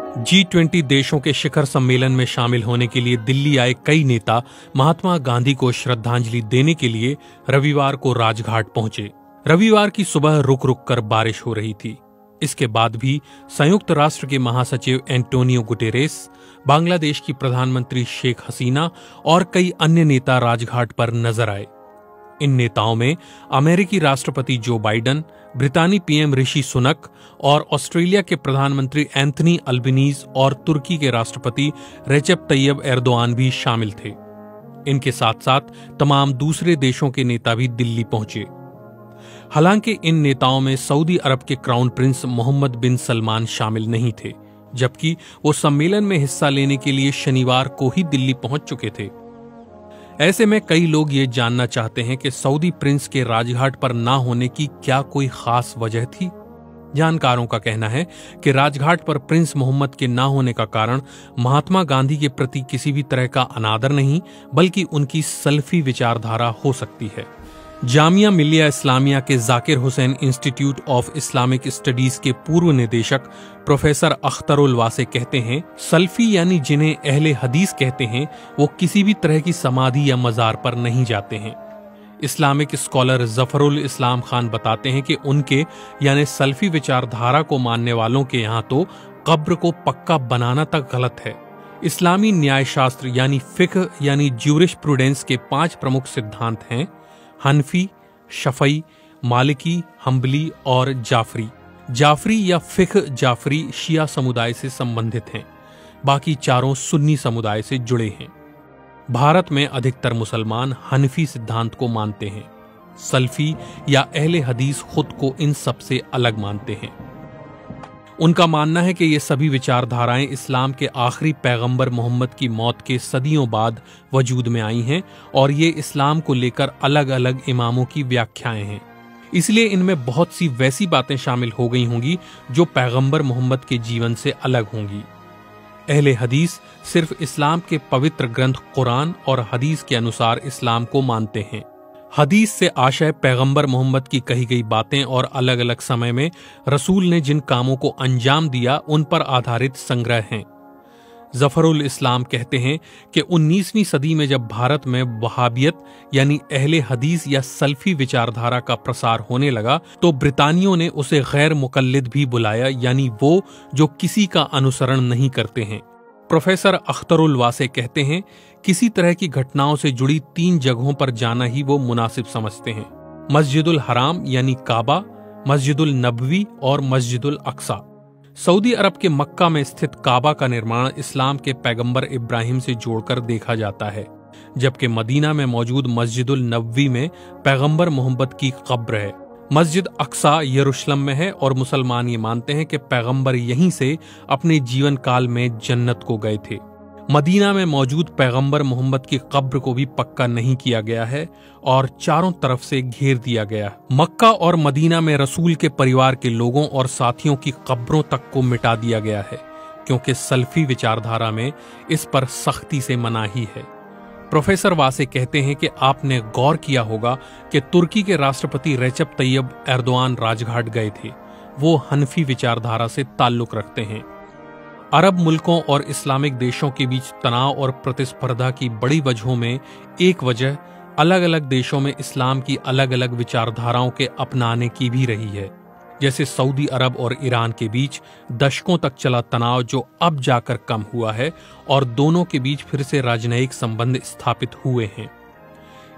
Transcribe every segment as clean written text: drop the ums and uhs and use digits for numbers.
G20 देशों के शिखर सम्मेलन में शामिल होने के लिए दिल्ली आए कई नेता महात्मा गांधी को श्रद्धांजलि देने के लिए रविवार को राजघाट पहुंचे। रविवार की सुबह रुक रुक कर बारिश हो रही थी। इसके बाद भी संयुक्त राष्ट्र के महासचिव एंटोनियो गुटेरेस, बांग्लादेश की प्रधानमंत्री शेख हसीना और कई अन्य नेता राजघाट पर नजर आए। इन नेताओं में अमेरिकी राष्ट्रपति जो बाइडन, ब्रितानी पीएम ऋषि सुनक और ऑस्ट्रेलिया के प्रधानमंत्री एंथनी अल्बनीज और तुर्की के राष्ट्रपति रेचेप तैयब एर्दोआन भी शामिल थे। इनके साथ साथ तमाम दूसरे देशों के नेता भी दिल्ली पहुंचे। हालांकि इन नेताओं में सऊदी अरब के क्राउन प्रिंस मोहम्मद बिन सलमान शामिल नहीं थे, जबकि वो सम्मेलन में हिस्सा लेने के लिए शनिवार को ही दिल्ली पहुंच चुके थे। ऐसे में कई लोग ये जानना चाहते हैं कि सऊदी प्रिंस के राजघाट पर ना होने की क्या कोई खास वजह थी। जानकारों का कहना है कि राजघाट पर प्रिंस मोहम्मद के ना होने का कारण महात्मा गांधी के प्रति किसी भी तरह का अनादर नहीं, बल्कि उनकी सल्फी विचारधारा हो सकती है। जामिया मिलिया इस्लामिया के Zakir Hussain institute of Islamic studies के पूर्व निदेशक प्रोफेसर अख्तरुल वासे कहते हैं, सल्फी यानी जिन्हें अहले हदीस कहते हैं, वो किसी भी तरह की समाधि या मजार पर नहीं जाते हैं। इस्लामिक स्कॉलर जफरुल इस्लाम खान बताते हैं कि उनके यानी सल्फी विचारधारा को मानने वालों के यहाँ तो कब्र को पक्का बनाना तक गलत है। इस्लामी न्यायशास्त्र यानी फिक्ह यानी ज्यूरिश प्रूडेंस के 5 प्रमुख सिद्धांत हैं: हनफी, शफई, मालिकी, हम्बली और जाफरी। जाफरी या फिक्ह जाफरी शिया समुदाय से संबंधित हैं, बाकी चारों सुन्नी समुदाय से जुड़े हैं। भारत में अधिकतर मुसलमान हनफी सिद्धांत को मानते हैं। सल्फी या अहले हदीस खुद को इन सबसे अलग मानते हैं। उनका मानना है कि ये सभी विचारधाराएं इस्लाम के आखिरी पैगंबर मोहम्मद की मौत के सदियों बाद वजूद में आई हैं और ये इस्लाम को लेकर अलग अलग इमामों की व्याख्याएं हैं। इसलिए इनमें बहुत सी वैसी बातें शामिल हो गई होंगी जो पैगंबर मोहम्मद के जीवन से अलग होंगी। अहले हदीस सिर्फ इस्लाम के पवित्र ग्रंथ कुरान और हदीस के अनुसार इस्लाम को मानते हैं। हदीस से आशय पैगंबर मोहम्मद की कही गई बातें और अलग अलग समय में रसूल ने जिन कामों को अंजाम दिया उन पर आधारित संग्रह हैं। जफरुल इस्लाम कहते हैं कि 19वीं सदी में जब भारत में वहाबियत यानी अहले हदीस या सल्फी विचारधारा का प्रसार होने लगा तो ब्रितानियों ने उसे गैर मुकल्लिद भी बुलाया, यानी वो जो किसी का अनुसरण नहीं करते हैं। प्रोफेसर अख्तरुल वासे कहते हैं, किसी तरह की घटनाओं से जुड़ी 3 जगहों पर जाना ही वो मुनासिब समझते हैं: मस्जिदुल हराम यानी काबा, मस्जिदुल नबवी और मस्जिदुल अक्सा। सऊदी अरब के मक्का में स्थित काबा का निर्माण इस्लाम के पैगंबर इब्राहिम से जोड़कर देखा जाता है, जबकि मदीना में मौजूद मस्जिदुल नबवी में पैगंबर मोहम्मद की कब्र है। मस्जिद अक्सा यरूशलेम में है और मुसलमान ये मानते हैं कि पैगंबर यहीं से अपने जीवन काल में जन्नत को गए थे। मदीना में मौजूद पैगंबर मोहम्मद की कब्र को भी पक्का नहीं किया गया है और चारों तरफ से घेर दिया गया। मक्का और मदीना में रसूल के परिवार के लोगों और साथियों की कब्रों तक को मिटा दिया गया है, क्योंकि सल्फी विचारधारा में इस पर सख्ती से मनाही है। प्रोफेसर वासे कहते हैं कि आपने गौर किया होगा कि तुर्की के राष्ट्रपति रेचेप तैयब एर्दोआन राजघाट गए थे। वो हनफी विचारधारा से ताल्लुक रखते हैं। अरब मुल्कों और इस्लामिक देशों के बीच तनाव और प्रतिस्पर्धा की बड़ी वजहों में एक वजह अलग अलग देशों में इस्लाम की अलग अलग विचारधाराओं के अपनाने की भी रही है। जैसे सऊदी अरब और ईरान के बीच दशकों तक चला तनाव जो अब जाकर कम हुआ है और दोनों के बीच फिर से राजनयिक संबंध स्थापित हुए हैं।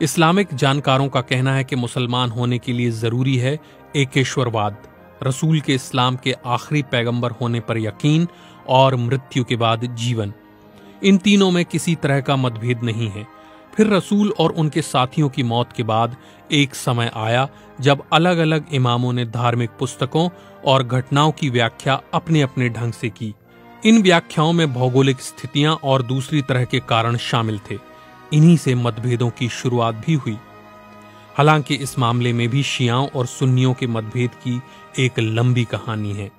इस्लामिक जानकारों का कहना है कि मुसलमान होने के लिए जरूरी है एकेश्वरवाद, रसूल के इस्लाम के आखिरी पैगंबर होने पर यकीन और मृत्यु के बाद जीवन। इन तीनों में किसी तरह का मतभेद नहीं है। फिर रसूल और उनके साथियों की मौत के बाद एक समय आया जब अलग अलग इमामों ने धार्मिक पुस्तकों और घटनाओं की व्याख्या अपने अपने ढंग से की। इन व्याख्याओं में भौगोलिक स्थितियां और दूसरी तरह के कारण शामिल थे। इन्हीं से मतभेदों की शुरुआत भी हुई। हालांकि इस मामले में भी शियाओं और सुन्नियों के मतभेद की एक लंबी कहानी है।